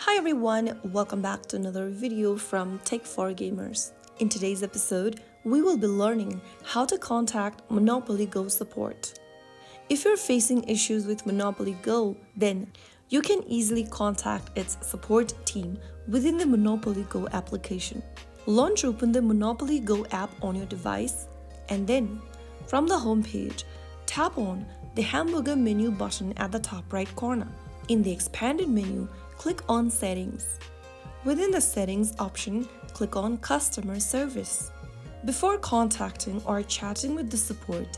Hi everyone, welcome back to another video from Tech for Gamers. In today's episode, we will be learning how to contact Monopoly Go support. If you're facing issues with Monopoly Go, then you can easily contact its support team within the Monopoly Go application. Launch open the Monopoly Go app on your device and then, from the home page, tap on the hamburger menu button at the top right corner. In the expanded menu, click on Settings. Within the Settings option, click on Customer Service. Before contacting or chatting with the support,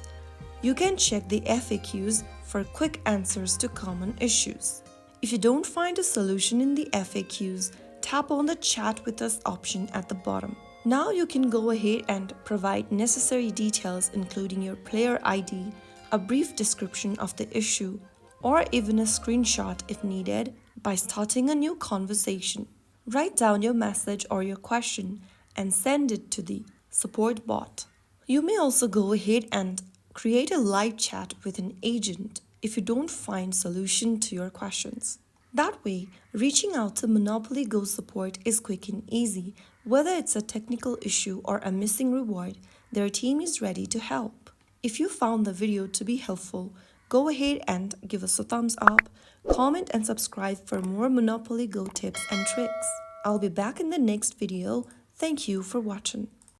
you can check the FAQs for quick answers to common issues. If you don't find a solution in the FAQs, tap on the Chat with Us option at the bottom. Now you can go ahead and provide necessary details including your player ID, a brief description of the issue, or even a screenshot if needed by starting a new conversation. Write down your message or your question and send it to the support bot. You may also go ahead and create a live chat with an agent if you don't find solution to your questions. That way, reaching out to Monopoly Go support is quick and easy. Whether it's a technical issue or a missing reward, their team is ready to help. If you found the video to be helpful, go ahead and give us a thumbs up, comment and subscribe for more Monopoly Go tips and tricks. I'll be back in the next video. Thank you for watching.